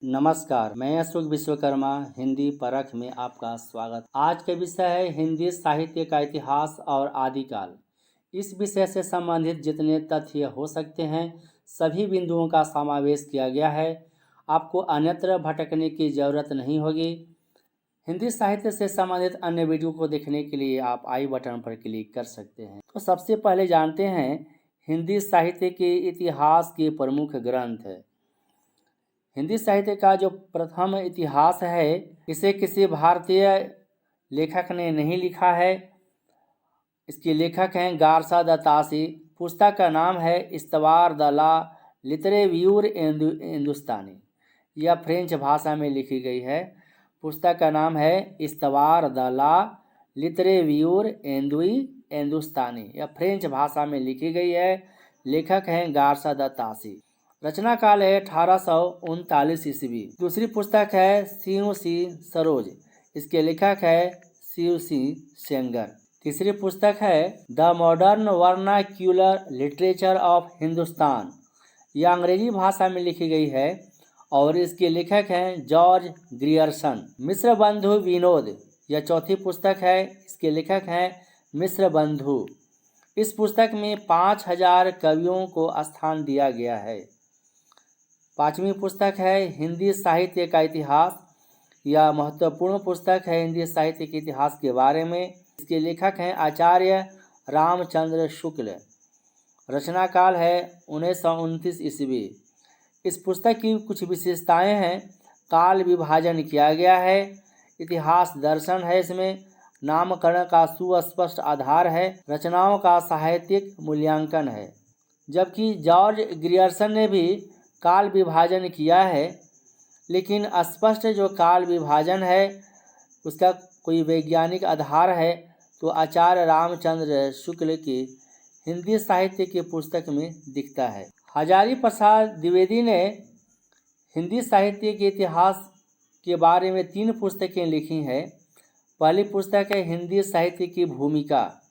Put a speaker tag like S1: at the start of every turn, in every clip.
S1: नमस्कार, मैं अशोक विश्वकर्मा हिंदी परख में आपका स्वागत। आज का विषय है हिंदी साहित्य का इतिहास और आदिकाल। इस विषय से संबंधित जितने तथ्य हो सकते हैं सभी बिंदुओं का समावेश किया गया है। आपको अन्यत्र भटकने की ज़रूरत नहीं होगी। हिंदी साहित्य से संबंधित अन्य वीडियो को देखने के लिए आप आई बटन पर क्लिक कर सकते हैं। तो सबसे पहले जानते हैं हिंदी साहित्य के इतिहास के प्रमुख ग्रंथ। हिंदी साहित्य का जो प्रथम इतिहास है इसे किसी भारतीय लेखक ने नहीं लिखा है। इसके लेखक हैं गारसा दत्तासी। पुस्तक का नाम है इस्तवार द ला लिटरेव्यूर हिंदुस्तानी। यह फ्रेंच भाषा में लिखी गई है। पुस्तक का नाम है इस्तवार द ला लिटरेव्यूर हिंदुस्तानी। यह फ्रेंच भाषा में लिखी गई है। लेखक हैं गारसा दत्तासी। रचना काल है 1839 ईस्वी। दूसरी पुस्तक है शिव सी सरोज। इसके लेखक है शिव सी सेंगर। तीसरी पुस्तक है the modern vernacular literature of Hindustan. यह अंग्रेजी भाषा में लिखी गई है और इसके लेखक हैं जॉर्ज ग्रियर्सन। मिश्र बंधु विनोद। यह चौथी पुस्तक है। इसके लेखक हैं मिश्र बंधु। इस पुस्तक में 5000 कवियों को स्थान दिया गया है। पांचवी पुस्तक है हिंदी साहित्य का इतिहास। यह महत्वपूर्ण पुस्तक है हिंदी साहित्य के इतिहास के बारे में। इसके लेखक हैं आचार्य रामचंद्र शुक्ल। रचना काल है 1929 ईस्वी। इस पुस्तक की कुछ विशेषताएं हैं। काल विभाजन किया गया है। इतिहास दर्शन है। इसमें नामकरण का सुस्पष्ट आधार है। रचनाओं का साहित्यिक मूल्यांकन है। जबकि जॉर्ज ग्रियर्सन ने भी काल विभाजन किया है, लेकिन स्पष्ट जो काल विभाजन है उसका कोई वैज्ञानिक आधार है तो आचार्य रामचंद्र शुक्ल की हिंदी साहित्य की पुस्तक में दिखता है। हजारी प्रसाद द्विवेदी ने हिंदी साहित्य के इतिहास के बारे में 3 पुस्तकें लिखी हैं। पहली पुस्तक है हिंदी साहित्य की भूमिका।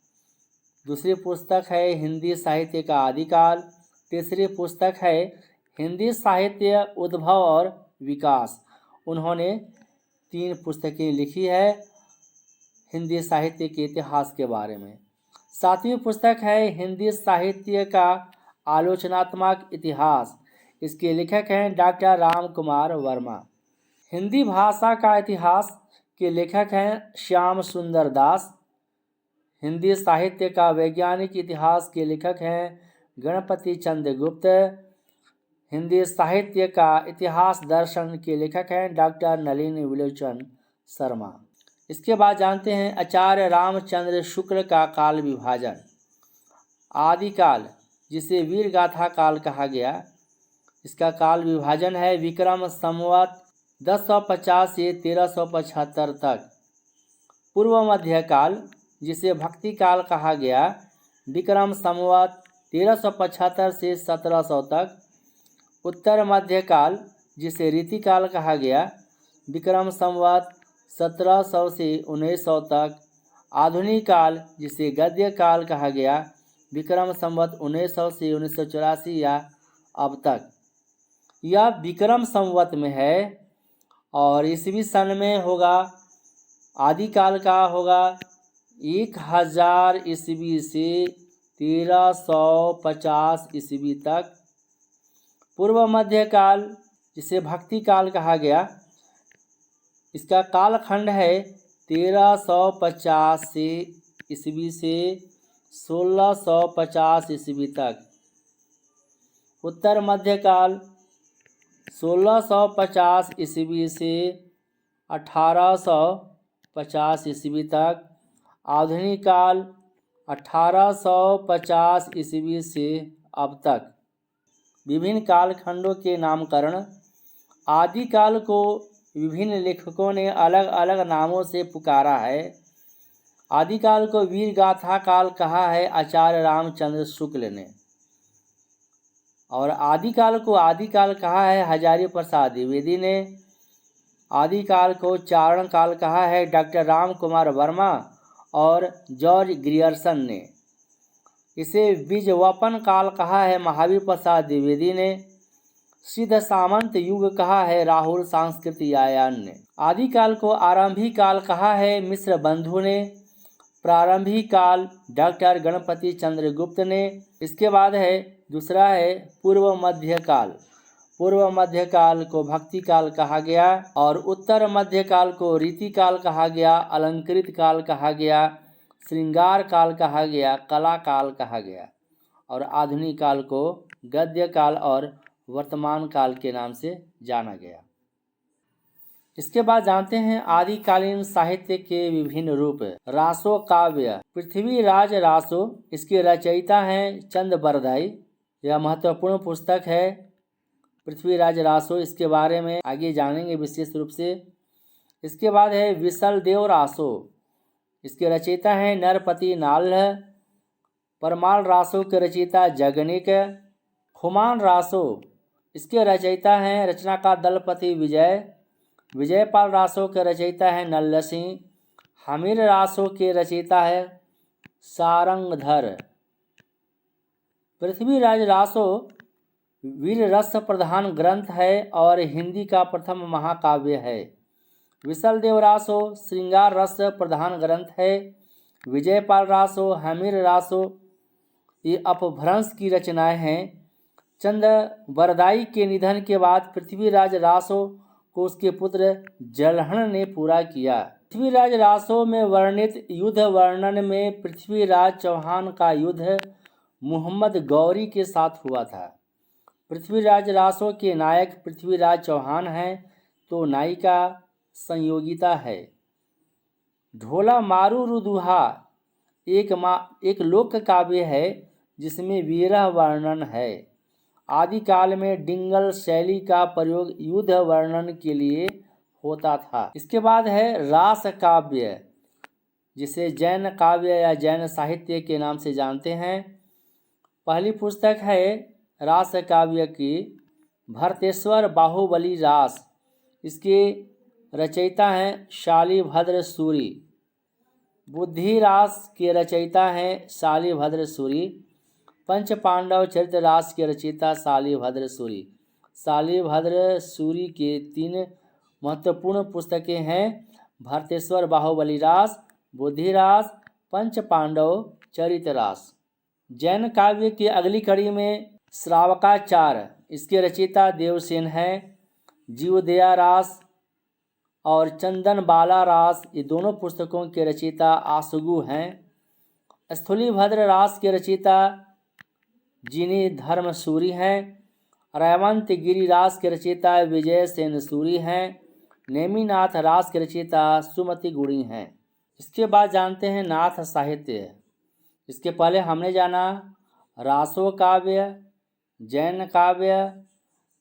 S1: दूसरी पुस्तक है हिंदी साहित्य का आदिकाल। तीसरी पुस्तक है हिंदी साहित्य उद्भव और विकास। उन्होंने 3 पुस्तकें लिखी है हिंदी साहित्य के इतिहास के बारे में। 7वीं पुस्तक है हिंदी साहित्य का आलोचनात्मक इतिहास। इसके लेखक हैं डॉक्टर राम कुमार वर्मा। हिंदी भाषा का इतिहास के लेखक हैं श्याम सुंदर दास। हिंदी साहित्य का वैज्ञानिक इतिहास के लेखक हैं गणपति चंद्र गुप्त। हिंदी साहित्य का इतिहास दर्शन के लेखक हैं डॉक्टर नलिन विलोचन शर्मा। इसके बाद जानते हैं आचार्य रामचंद्र शुक्ल का काल विभाजन। आदिकाल जिसे वीर गाथा काल कहा गया, इसका काल विभाजन है विक्रम संवत 1050 से 1375 तक। पूर्व मध्यकाल जिसे भक्ति काल कहा गया, विक्रम संवत 1375 से 1700 तक। उत्तर मध्यकाल जिसे रीतिकाल कहा गया, विक्रम संवत 1700 से 1900 तक। आधुनिक काल जिसे गद्य काल कहा गया, विक्रम संवत 1900 से 1984 या अब तक। यह विक्रम संवत में है और ईस्वी सन में होगा। आदिकाल का होगा 1000 ईस्वी से 1350 ईस्वी तक। पूर्व मध्यकाल जिसे भक्ति काल कहा गया, इसका कालखंड है 1350 से ईस्वी से 1650 ईस्वी तक। उत्तर मध्यकाल 1650 ईस्वी से 1850 ईस्वी तक। आधुनिक काल 1850 ईस्वी से अब तक। विभिन्न कालखंडों के नामकरण। आदिकाल को विभिन्न लेखकों ने अलग अलग नामों से पुकारा है। आदिकाल को वीर गाथा काल कहा है आचार्य रामचंद्र शुक्ल ने, और आदिकाल को आदिकाल कहा है हजारी प्रसाद द्विवेदी ने। आदिकाल को चारण काल कहा है डॉक्टर राम कुमार वर्मा और जॉर्ज ग्रियर्सन ने। इसे बीजवपन काल कहा है महावीर प्रसाद द्विवेदी ने। सिद्ध सामंत युग कहा है राहुल सांस्कृतियायन ने। आदिकाल को आरंभिक काल कहा है मिश्र बंधु ने। प्रारंभिक काल डॉक्टर गणपति चंद्र गुप्त ने। इसके बाद है दूसरा है पूर्व मध्य काल। पूर्व मध्य काल को भक्ति काल कहा गया और उत्तर मध्य काल को रीति काल कहा गया, अलंकृत काल कहा गया, श्रृंगार काल कहा गया, कला काल कहा गया और आधुनिक काल को गद्य काल और वर्तमान काल के नाम से जाना गया। इसके बाद जानते हैं आदिकालीन साहित्य के विभिन्न रूप। रासो काव्य, पृथ्वीराज रासो, इसके रचयिता हैं चंद बरदाई। यह महत्वपूर्ण पुस्तक है पृथ्वीराज रासो, इसके बारे में आगे जानेंगे विशेष रूप से। इसके बाद है विसल देव रासो, इसके रचयिता हैं नरपति नाल्ह। परमाल रासो के रचयिता जगनिक। खुमान रासो, इसके रचयिता हैं रचनाकार दलपति विजय। विजयपाल रासो के रचयिता है नल्ल सिंह। हमीर रासो के रचयिता है सारंगधर। पृथ्वीराज रासो वीर रस प्रधान ग्रंथ है और हिंदी का प्रथम महाकाव्य है। विसल देव रासो श्रृंगार रस प्रधान ग्रंथ है। विजयपाल रासो, हमीर रासो ये अपभ्रंश की रचनाएं हैं। चंद बरदाई के निधन के बाद पृथ्वीराज रासो को उसके पुत्र जलहण ने पूरा किया। पृथ्वीराज रासो में वर्णित युद्ध वर्णन में पृथ्वीराज चौहान का युद्ध मोहम्मद गौरी के साथ हुआ था। पृथ्वीराज रासो के नायक पृथ्वीराज चौहान हैं तो नायिका संयोगिता है। ढोला मारू रुदुहा एक लोक काव्य है जिसमें विरह वर्णन है। आदिकाल में डिंगल शैली का प्रयोग युद्ध वर्णन के लिए होता था। इसके बाद है रास काव्य, जिसे जैन काव्य या जैन साहित्य के नाम से जानते हैं। पहली पुस्तक है रास काव्य की भरतेश्वर बाहुबली रास, इसके रचयिता हैं शालिभद्र सूरी। बुद्धि रास के रचयिता हैं शालिभद्र सूरी। पंच पांडव चरित्र रास के रचयिता शालिभद्र सूरी। शालिभद्र सूरी के 3 महत्वपूर्ण पुस्तकें हैं भरतेश्वर बाहुबली रास, बुद्धि रास, पंच पांडव चरित्र रास। जैन काव्य की अगली कड़ी में श्रावकाचार, इसके रचयिता देवसेन हैं। जीवदया रास और चंदन बाला रास ये दोनों पुस्तकों के रचयिता आसुगु हैं। स्थूलीभद्र रास के रचयिता जिनी धर्म सूरी हैं। रैवंत गिरी रास के रचयिता विजय सेन सूरी हैं। नेमिनाथ रास के रचयिता सुमति गुणी हैं। इसके बाद जानते हैं नाथ साहित्य। इसके पहले हमने जाना रासो काव्य, जैन काव्य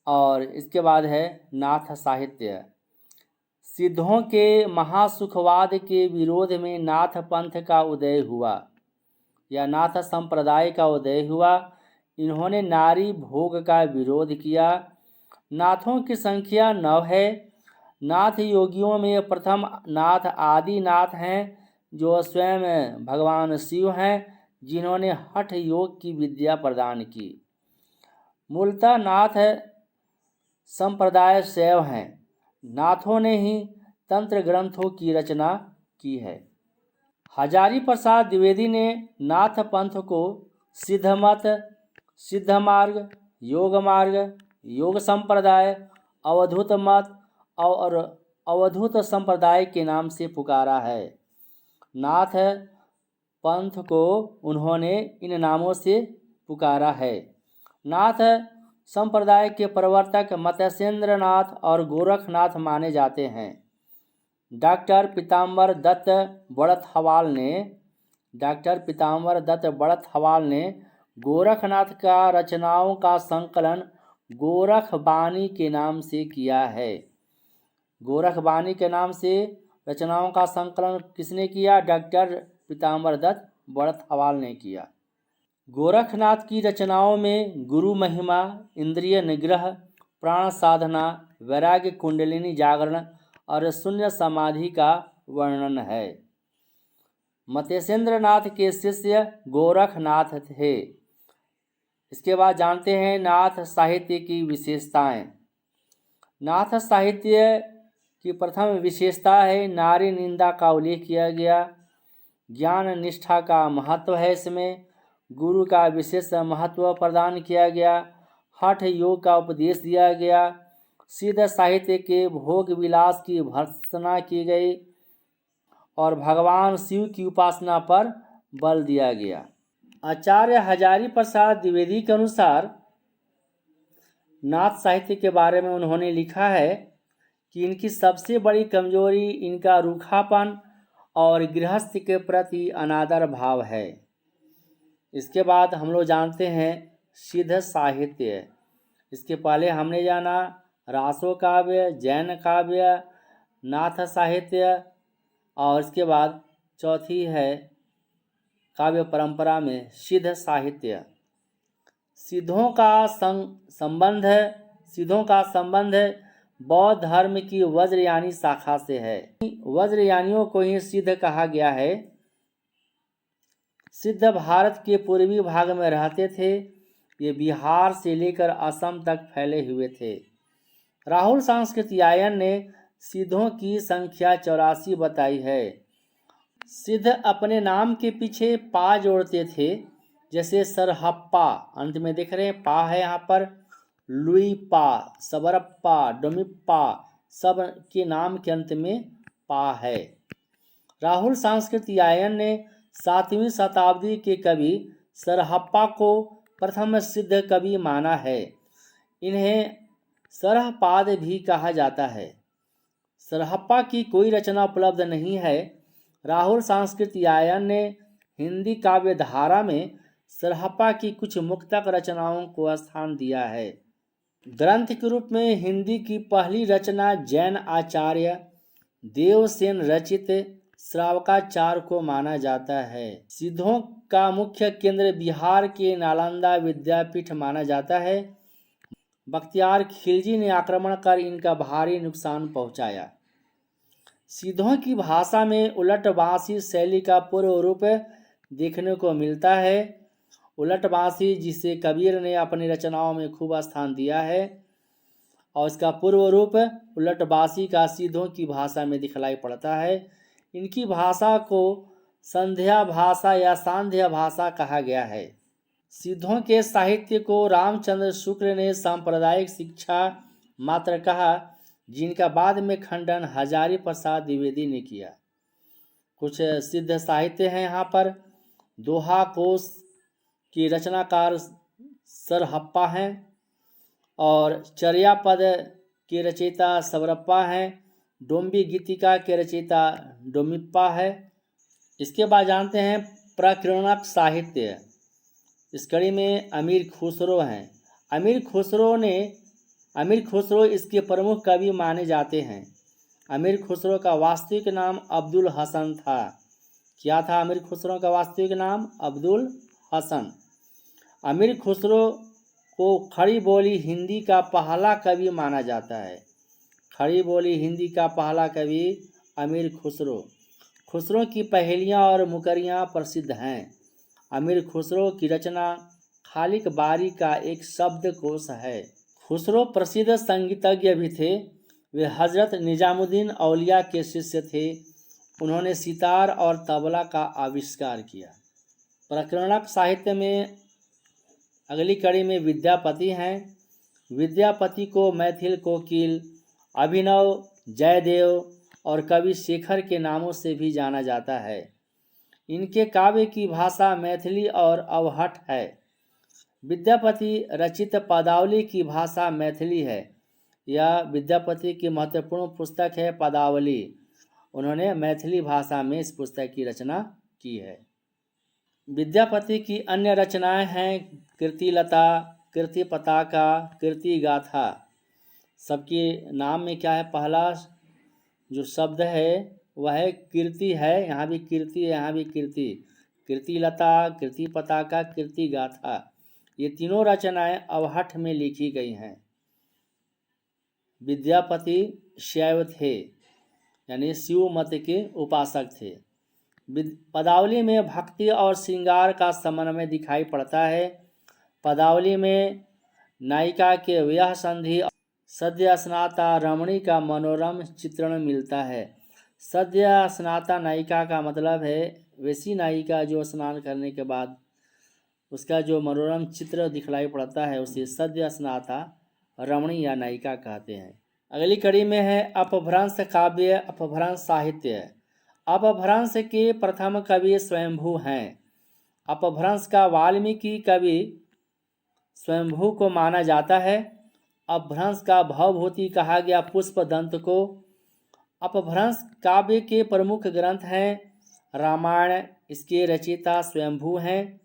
S1: और इसके बाद है नाथ साहित्य। सिद्धों के महासुखवाद के विरोध में नाथ पंथ का उदय हुआ या नाथ संप्रदाय का उदय हुआ। इन्होंने नारी भोग का विरोध किया। नाथों की संख्या 9 है। नाथ योगियों में प्रथम नाथ आदिनाथ हैं जो स्वयं भगवान शिव हैं, जिन्होंने हठ योग की विद्या प्रदान की। मूलतः नाथ संप्रदाय शैव हैं। नाथों ने ही तंत्र ग्रंथों की रचना की है। हजारी प्रसाद द्विवेदी ने नाथ पंथ को सिद्धमत, सिद्ध मार्ग, योग मार्ग, योग संप्रदाय, अवधूत मत और अवधूत संप्रदाय के नाम से पुकारा है। नाथ पंथ को उन्होंने इन नामों से पुकारा है। नाथ संप्रदाय के प्रवर्तक मत्स्येंद्र नाथ और गोरखनाथ माने जाते हैं। डॉक्टर पीताम्बर दत्त बड़त हवाल ने गोरखनाथ का रचनाओं का संकलन गोरखबानी के नाम से किया है। गोरखबानी के नाम से रचनाओं का संकलन किसने किया? डॉक्टर पीताम्बर दत्त बड़त हवाल ने किया। गोरखनाथ की रचनाओं में गुरु महिमा, इंद्रिय निग्रह, प्राण साधना, वैराग्य, कुंडलिनी जागरण और शून्य समाधि का वर्णन है। मत्स्येंद्र नाथ के शिष्य गोरखनाथ थे। इसके बाद जानते हैं नाथ साहित्य की विशेषताएं। नाथ साहित्य की प्रथम विशेषता है नारी निंदा का उल्लेख किया गया। ज्ञान निष्ठा का महत्व है इसमें। गुरु का विशेष महत्व प्रदान किया गया। हठ योग का उपदेश दिया गया। सिद्ध साहित्य के भोग विलास की भर्त्सना की गई और भगवान शिव की उपासना पर बल दिया गया। आचार्य हजारी प्रसाद द्विवेदी के अनुसार नाथ साहित्य के बारे में उन्होंने लिखा है कि इनकी सबसे बड़ी कमजोरी इनका रूखापन और गृहस्थ के प्रति अनादर भाव है। इसके बाद हम लोग जानते हैं सिद्ध साहित्य। इसके पहले हमने जाना रासो काव्य, जैन काव्य, नाथ साहित्य और इसके बाद चौथी है काव्य परंपरा में सिद्ध साहित्य। सिद्धों का संबंध बौद्ध धर्म की वज्रयानी शाखा से है। वज्रयानियों को ही सिद्ध कहा गया है। सिद्ध भारत के पूर्वी भाग में रहते थे। ये बिहार से लेकर असम तक फैले हुए थे। राहुल सांस्कृतियायन ने सिद्धों की संख्या 84 बताई है। सिद्ध अपने नाम के पीछे पा जोड़ते थे, जैसे सरहप्पा, अंत में देख रहे हैं पा है यहाँ पर, लुईपा, सबरप्पा, डोमिप्पा, सब के नाम के अंत में पा है। राहुल सांस्कृतियायन ने 7वीं शताब्दी के कवि सरहप्पा को प्रथम सिद्ध कवि माना है। इन्हें सरहपाद भी कहा जाता है। सरहप्पा की कोई रचना उपलब्ध नहीं है। राहुल सांस्कृतियायन ने हिंदी काव्य धारा में सरहप्पा की कुछ मुक्तक रचनाओं को स्थान दिया है। ग्रंथ के रूप में हिंदी की पहली रचना जैन आचार्य देवसेन रचित श्रावकाचार को माना जाता है। सिद्धों का मुख्य केंद्र बिहार के नालंदा विद्यापीठ माना जाता है। बख्तियार खिलजी ने आक्रमण कर इनका भारी नुकसान पहुंचाया। सिद्धों की भाषा में उलटबांसी शैली का पूर्व रूप देखने को मिलता है। उलटबांसी जिसे कबीर ने अपनी रचनाओं में खूब स्थान दिया है और इसका पूर्व रूप उलटबांसी का सिद्धों की भाषा में दिखलाई पड़ता है। इनकी भाषा को संध्या भाषा या सांध्य भाषा कहा गया है। सिद्धों के साहित्य को रामचंद्र शुक्ल ने सांप्रदायिक शिक्षा मात्र कहा, जिनका बाद में खंडन हजारी प्रसाद द्विवेदी ने किया। कुछ सिद्ध साहित्य हैं यहाँ पर। दोहा कोश की रचनाकार सरहप्पा हैं और चर्यापद के रचयिता सबरप्पा हैं। डोम्बी गीतिका के रचयिता डोमिप्पा है। इसके बाद जानते हैं प्रकीर्णक साहित्य। इस कड़ी में अमीर खुसरो हैं। अमीर खुसरो इसके प्रमुख कवि माने जाते हैं। अमीर खुसरो का वास्तविक नाम अब्दुल हसन था। क्या था अमीर खुसरो का वास्तविक नाम? अब्दुल हसन। अमीर खुसरो को खड़ी बोली हिंदी का पहला कवि माना जाता है। खड़ी बोली हिंदी का पहला कवि अमीर खुसरो। खुसरो की पहेलियाँ और मुकरियाँ प्रसिद्ध हैं। अमीर खुसरो की रचना खालिक बारी का एक शब्दकोश है। खुसरो प्रसिद्ध संगीतज्ञ भी थे। वे हजरत निजामुद्दीन औलिया के शिष्य थे। उन्होंने सितार और तबला का आविष्कार किया। प्रकीर्णक साहित्य में अगली कड़ी में विद्यापति हैं। विद्यापति को मैथिल कोकिल, अभिनव, जयदेव और कवि शेखर के नामों से भी जाना जाता है। इनके काव्य की भाषा मैथिली और अवहट है। विद्यापति रचित पदावली की भाषा मैथिली है। यह विद्यापति की महत्वपूर्ण पुस्तक है पदावली। उन्होंने मैथिली भाषा में इस पुस्तक की रचना की है। विद्यापति की अन्य रचनाएं हैं कीर्तिलता, कीर्ति पताका, कीर्ति गाथा। सबके नाम में क्या है? पहला जो शब्द है वह है कीर्ति है। यहाँ भी कीर्ति है, यहाँ भी कीर्ति। कीर्तिलता, कीर्ति पताका, कीर्ति गाथा, ये तीनों रचनाएं अवहठ में लिखी गई हैं। विद्यापति शैव थे, यानी शिव मत के उपासक थे। पदावली में भक्ति और श्रृंगार का समन्वय दिखाई पड़ता है। पदावली में नायिका के विवाह संधि सद्य स्नाता रमणी का मनोरम चित्रण मिलता है। सद्य स्नाता नायिका का मतलब है वैसी नायिका जो स्नान करने के बाद उसका जो मनोरम चित्र दिखलाई पड़ता है उसे सद्य स्नाता रमणी या नायिका कहते हैं। अगली कड़ी में है अपभ्रंश काव्य, अपभ्रंश साहित्य। अपभ्रंश के प्रथम कवि स्वयंभू हैं। अपभ्रंश का वाल्मीकि कवि स्वयंभू को माना जाता है। अपभ्रंश का भवभूति कहा गया पुष्पदंत को। अपभ्रंश काव्य के प्रमुख ग्रंथ हैं रामायण, इसके रचयिता स्वयंभू हैं।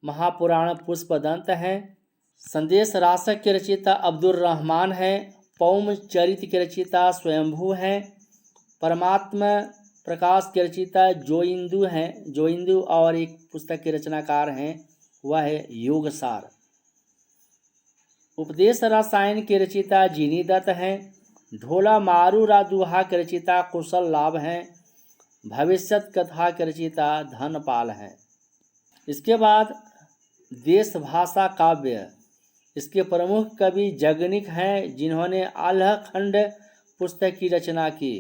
S1: महापुराण पुष्पदंत हैं। संदेश रासक के रचयिता अब्दुल रहमान हैं। पौम चरित के रचयिता स्वयंभू हैं। परमात्मा प्रकाश के रचयिता जोइंदु हैं। जोइंदु और एक पुस्तक के रचनाकार हैं वह है योगसार। उपदेश रसायन के रचयिता जीनी दत्त हैं। ढोला मारूरा दुहा के रचयिता कुशल लाभ हैं। भविष्यत कथा के रचयिता धनपाल हैं। इसके बाद देश भाषा काव्य, इसके प्रमुख कवि जगनिक हैं जिन्होंने आल्हखंड पुस्तक की रचना की।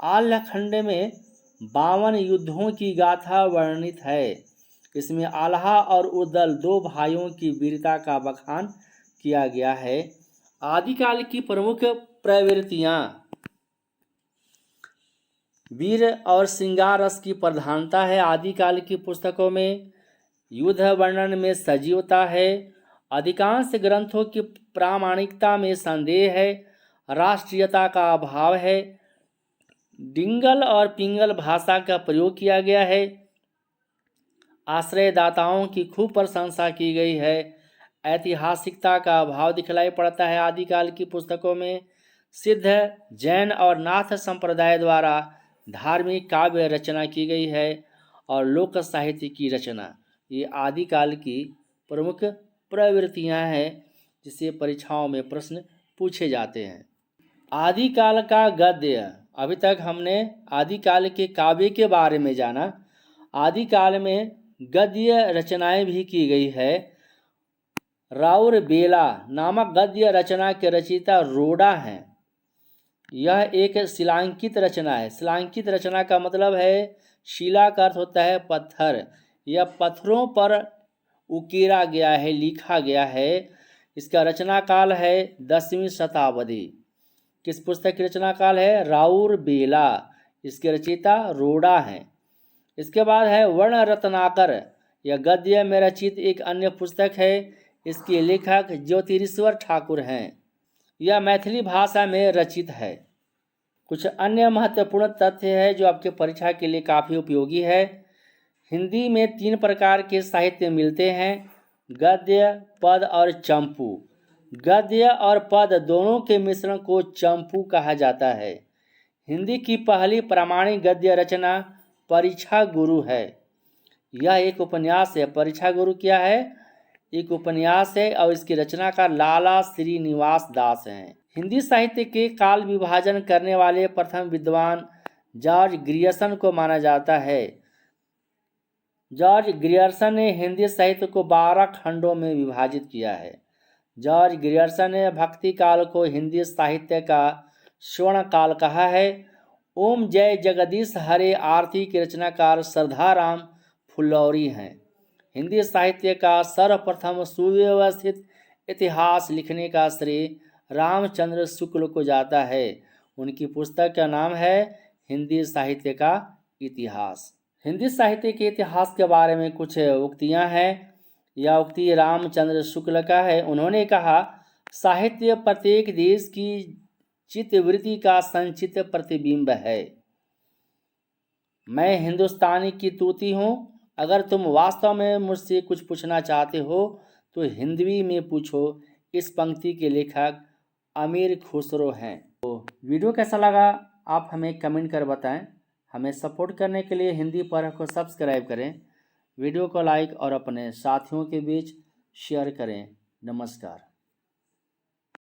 S1: आल्हखंड में 52 युद्धों की गाथा वर्णित है। इसमें आल्हा और उद्दल दो भाइयों की वीरता का बखान किया गया है। आदिकाल की प्रमुख प्रवृत्तियाँ, वीर और श्रृंगार रस की प्रधानता है। आदिकाल की पुस्तकों में युद्ध वर्णन में सजीवता है। अधिकांश ग्रंथों की प्रामाणिकता में संदेह है। राष्ट्रीयता का अभाव है। डिंगल और पिंगल भाषा का प्रयोग किया गया है। आश्रयदाताओं की खूब प्रशंसा की गई है। ऐतिहासिकता का अभाव दिखलाई पड़ता है। आदिकाल की पुस्तकों में सिद्ध, जैन और नाथ संप्रदाय द्वारा धार्मिक काव्य रचना की गई है और लोक साहित्य की रचना, ये आदिकाल की प्रमुख प्रवृत्तियां हैं जिससे परीक्षाओं में प्रश्न पूछे जाते हैं। आदिकाल का गद्य, अभी तक हमने आदिकाल के काव्य के बारे में जाना। आदिकाल में गद्य रचनाएं भी की गई है। राउर बेला नामक गद्य रचना के रचयिता रोड़ा हैं। यह एक शिलांकित रचना है। शिलांकित रचना का मतलब है शिला का अर्थ होता है पत्थर। यह पत्थरों पर उकेरा गया है, लिखा गया है। इसका रचना काल है 10वीं शताब्दी। किस पुस्तक की रचना काल है? राउर बेला। इसके रचयिता रोड़ा हैं। इसके बाद है वर्ण रत्नाकर। यह गद्य में रचित एक अन्य पुस्तक है। इसके लेखक ज्योतिरीश्वर ठाकुर हैं। यह मैथिली भाषा में रचित है। कुछ अन्य महत्वपूर्ण तथ्य है जो आपके परीक्षा के लिए काफ़ी उपयोगी है। हिंदी में 3 प्रकार के साहित्य मिलते हैं, गद्य, पद और चंपू। गद्य और पद दोनों के मिश्रण को चंपू कहा जाता है। हिंदी की पहली प्रामाणिक गद्य रचना परीक्षा गुरु है। यह एक उपन्यास है। परीक्षा गुरु क्या है? एक उपन्यास है और इसकी रचनाकार लाला श्रीनिवास दास हैं। हिंदी साहित्य के काल विभाजन करने वाले प्रथम विद्वान जॉर्ज ग्रियर्सन को माना जाता है। जॉर्ज ग्रियर्सन ने हिंदी साहित्य को 12 खंडों में विभाजित किया है। जॉर्ज ग्रियर्सन ने भक्ति काल को हिंदी साहित्य का स्वर्ण काल कहा है। ओम जय जगदीश हरे आरती के रचनाकार श्रद्धाराम फुलौरी हैं। हिंदी साहित्य का सर्वप्रथम सुव्यवस्थित इतिहास लिखने का श्रेय रामचंद्र शुक्ल को जाता है। उनकी पुस्तक का नाम है हिंदी साहित्य का इतिहास। हिंदी साहित्य के इतिहास के बारे में कुछ उक्तियां हैं। यह उक्ति रामचंद्र शुक्ल का है। उन्होंने कहा, साहित्य प्रत्येक देश की चित्तवृत्ति का संचित प्रतिबिंब है। मैं हिंदुस्तानी की तूती हूँ। अगर तुम वास्तव में मुझसे कुछ पूछना चाहते हो तो हिंदवी में पूछो। इस पंक्ति के लेखक अमीर खुसरो हैं। तो वीडियो कैसा लगा आप हमें कमेंट कर बताएं। हमें सपोर्ट करने के लिए हिंदी पढ़ को सब्सक्राइब करें, वीडियो को लाइक और अपने साथियों के बीच शेयर करें। नमस्कार।